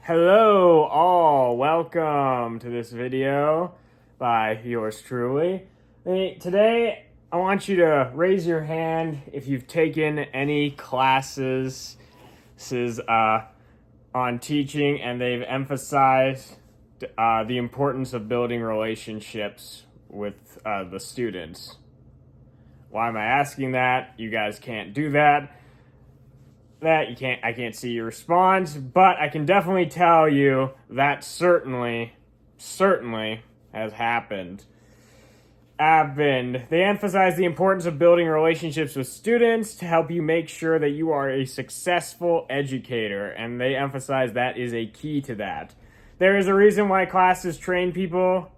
Hello all, welcome to this video by yours truly. Today I want you to raise your hand if you've taken any classes on teaching and they've emphasized the importance of building relationships with the students. Why am I asking that? You guys can't do that. I can't see your response, but I can definitely tell you that certainly has happened. They emphasize the importance of building relationships with students to help you make sure that you are a successful educator, and they emphasize that is a key to that. There is a reason why classes train people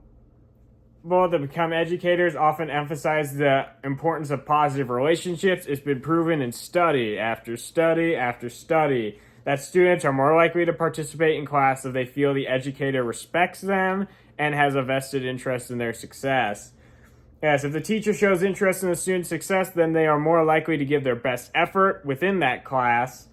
to become educators, often emphasize the importance of positive relationships. It's been proven in study after study after study that students are more likely to participate in class if they feel the educator respects them and has a vested interest in their success. Yes, if the teacher shows interest in the student's success, then they are more likely to give their best effort within that class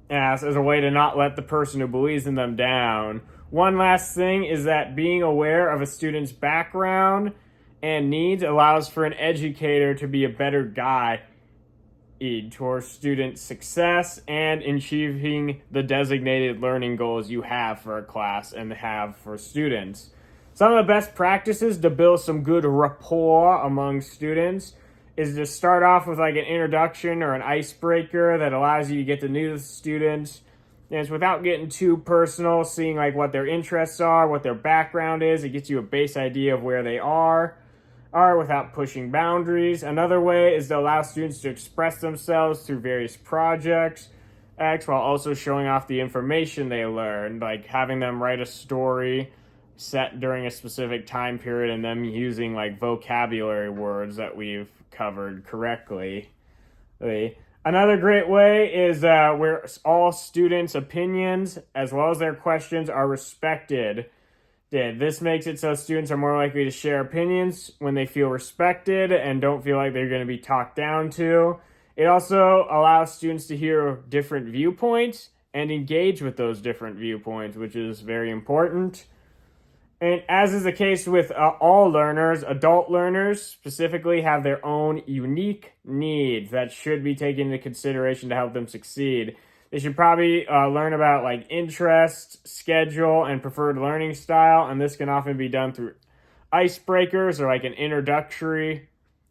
as a way to not let the person who believes in them down. One last thing is that being aware of a student's background and needs allows for an educator to be a better guide towards student success and achieving the designated learning goals you have for a class and have for students. Some of the best practices to build some good rapport among students is to start off with like an introduction or an icebreaker that allows you to get to know the students. And it's without getting too personal, seeing like what their interests are, what their background is. It gets you a base idea of where they are without pushing boundaries. Another way is to allow students to express themselves through various projects while also showing off the information they learned, like having them write a story set during a specific time period and them using like vocabulary words that we've covered correctly. Another great way is where all students' opinions as well as their questions are respected. This makes it so students are more likely to share opinions when they feel respected and don't feel like they're going to be talked down to. It also allows students to hear different viewpoints and engage with those different viewpoints, which is very important. And as is the case with all learners, adult learners specifically have their own unique needs that should be taken into consideration to help them succeed. They should probably learn about like interest, schedule, and preferred learning style, and this can often be done through icebreakers or like an introductory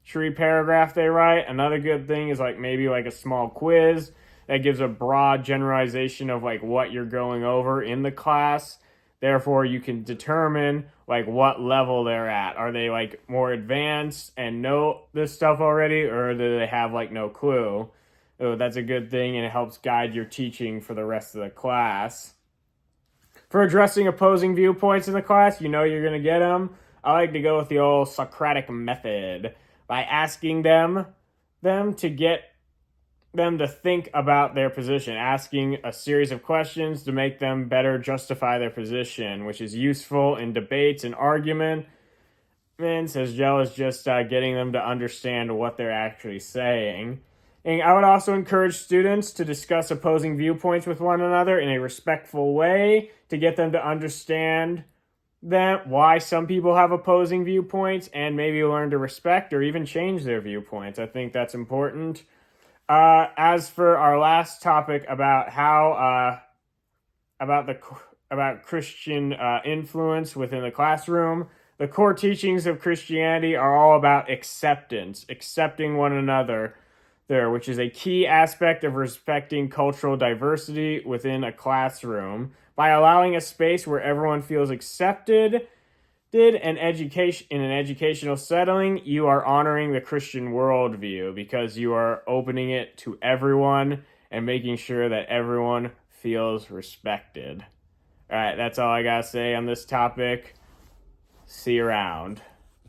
paragraph they write. Another good thing is like maybe like a small quiz that gives a broad generalization of like what you're going over in the class. Therefore, you can determine like what level they're at. Are they like more advanced and know this stuff already, or do they have like no clue? So that's a good thing, and it helps guide your teaching for the rest of the class. For addressing opposing viewpoints in the class, you know you're going to get them. I like to go with the old Socratic method by asking them to get them to think about their position, asking a series of questions to make them better justify their position, which is useful in debates and arguments, as well as just getting them to understand what they're actually saying. And I would also encourage students to discuss opposing viewpoints with one another in a respectful way to get them to understand why some people have opposing viewpoints and maybe learn to respect or even change their viewpoints. I think that's important. As for our last topic about about Christian influence within the classroom, the core teachings of Christianity are all about accepting one another, which is a key aspect of respecting cultural diversity within a classroom. By allowing a space where everyone feels accepted, in an educational setting, you are honoring the Christian worldview because you are opening it to everyone and making sure that everyone feels respected. All right, that's all I gotta say on this topic. See you around.